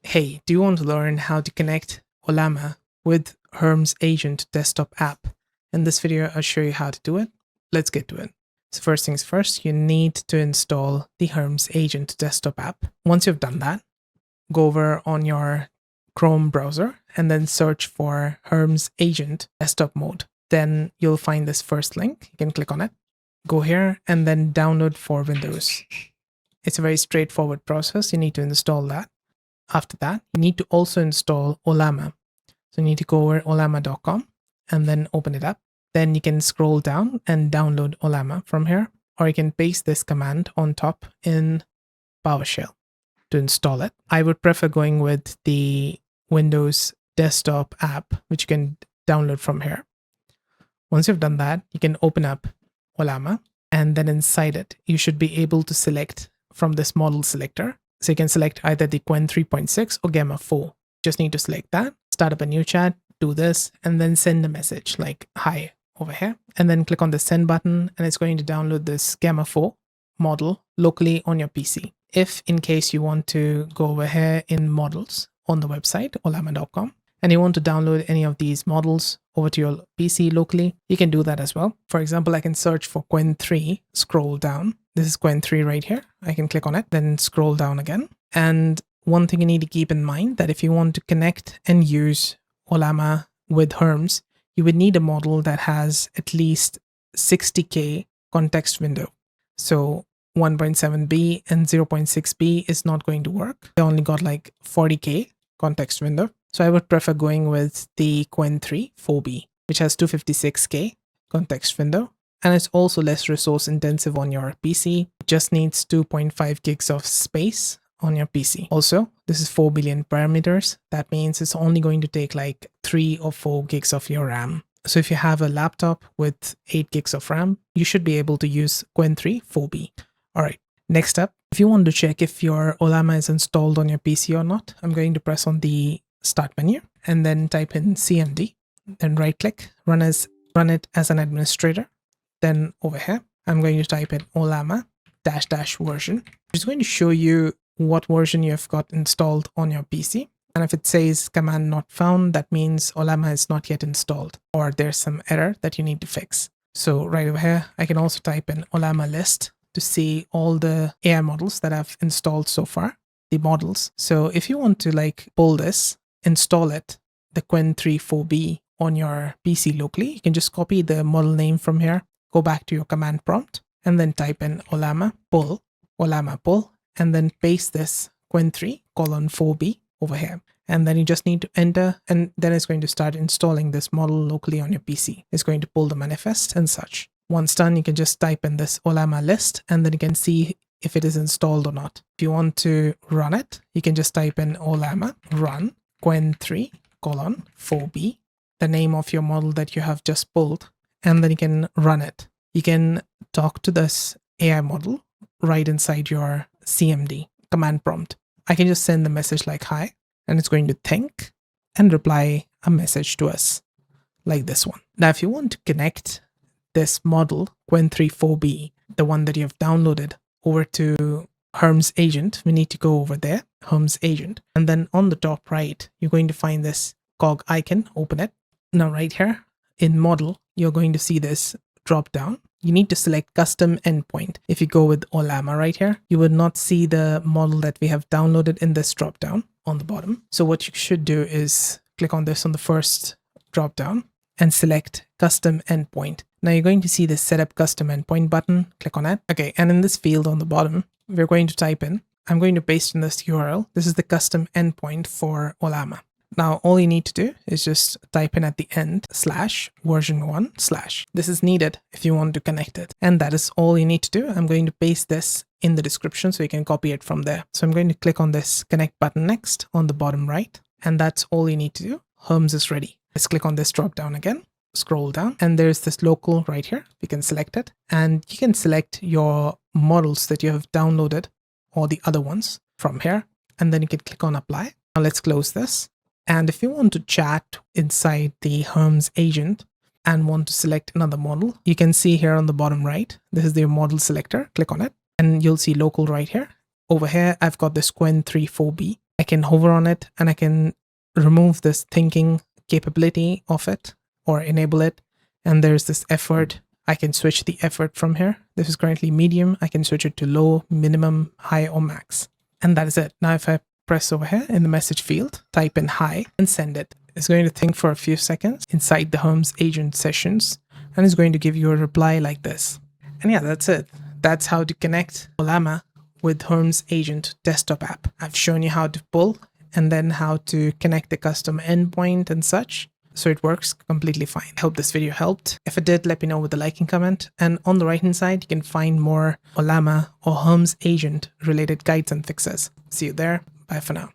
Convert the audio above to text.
Hey, do you want to learn how to connect Ollama with Hermes Agent desktop app? In this video, I'll show you how to do it. Let's get to it. So first things first, you need to install the Hermes Agent desktop app. Once you've done that, go over on your Chrome browser and then search for Hermes Agent desktop mode. Then you'll find this first link. You can click on it. Go here and then download for Windows. It's a very straightforward process. You need to install that. After that, you need to also install Ollama. So you need to go over ollama.com and then open it up. Then you can scroll down and download Ollama from here, or you can paste this command on top in PowerShell to install it. I would prefer going with the Windows desktop app, which you can download from here. Once you've done that, you can open up Ollama, and then inside it, you should be able to select from this model selector. So you can select either the Qwen 3.6 or Gamma 4. Just need to select that, start up a new chat, do this, and then send a message like hi over here. And then click on the send button, and it's going to download this Gamma 4 model locally on your PC. If in case you want to go over here in models on the website, ollama.com, and you want to download any of these models over to your PC locally, you can do that as well. For example, I can search for Qwen 3, scroll down. This is Qwen 3 right here. I can click on it, then scroll down again. And one thing you need to keep in mind that if you want to connect and use Ollama with Hermes, you would need a model that has at least 60K context window. So 1.7b and 0.6b is not going to work. They only got like 40K context window. So I would prefer going with the Qwen 3 4b, which has 256K context window. And it's also less resource intensive on your PC. It just needs 2.5 gigs of space on your PC. Also, this is 4 billion parameters. That means it's only going to take like 3 or 4 gigs of your RAM. So if you have a laptop with 8 gigs of RAM, you should be able to use Qwen 3 4b. All right, next up, if you want to check if your Ollama is installed on your PC or not, I'm going to press on the start menu and then type in CMD, then right click, run it as an administrator. Then over here, I'm going to type in Ollama -- version, which is going to show you what version you've got installed on your PC. And if it says command not found, that means Ollama is not yet installed, or there's some error that you need to fix. So right over here, I can also type in Ollama list to see all the AI models that I've installed so far, the models. So if you want to like pull this, install it, the Qwen 3 4b on your PC locally, you can just copy the model name from here, go back to your command prompt, and then type in Ollama pull, and then paste this Qwen 3 4b over here. And then you just need to enter, and then it's going to start installing this model locally on your PC. It's going to pull the manifest and such. Once done, you can just type in this Ollama list, and then you can see if it is installed or not. If you want to run it, you can just type in Ollama run Qwen 3 4b, the name of your model that you have just pulled, and then you can run it. You can talk to this AI model right inside your CMD command prompt. I can just send the message like hi, and it's going to think and reply a message to us like this one. Now, if you want to connect this model Qwen 3 4b, the one that you have downloaded, over to Hermes Agent, we need to go over there, Hermes Agent, and then on the top right, you're going to find this cog icon, open it. Now right here in model, you're going to see this drop down. You need to select custom endpoint. If you go with Ollama right here, you would not see the model that we have downloaded in this drop down on the bottom. So what you should do is click on this on the first drop down and select custom endpoint. Now you're going to see the setup custom endpoint button. Click on it. Okay, and in this field on the bottom, we're going to type in, I'm going to paste in this URL. This is the custom endpoint for Ollama. Now, all you need to do is just type in at the end /version1/. This is needed if you want to connect it. And that is all you need to do. I'm going to paste this in the description so you can copy it from there. So I'm going to click on this connect button next on the bottom right. And that's all you need to do. Hermes is ready. Let's click on this drop down again, scroll down, and there's this local right here. You can select it, and you can select your models that you have downloaded or the other ones from here. And then you can click on apply. Now let's close this. And if you want to chat inside the Hermes agent and want to select another model, you can see here on the bottom right, this is the model selector. Click on it and you'll see local right here. Over here, I've got this Qwen 3 4b. I can hover on it and I can remove this thinking capability of it or enable it. And there's this effort. I can switch the effort from here. This is currently medium. I can switch it to low, minimum, high, or max. And that is it. Now, if I press over here in the message field, type in high and send it. It's going to think for a few seconds inside the Hermes agent sessions, and it's going to give you a reply like this. And yeah, that's it. That's how to connect Ollama with Hermes agent desktop app. I've shown you how to pull and then how to connect the custom endpoint and such. So it works completely fine. I hope this video helped. If it did, let me know with a like and comment. And on the right hand side, you can find more Ollama or Hermes agent related guides and fixes. See you there. Bye for now.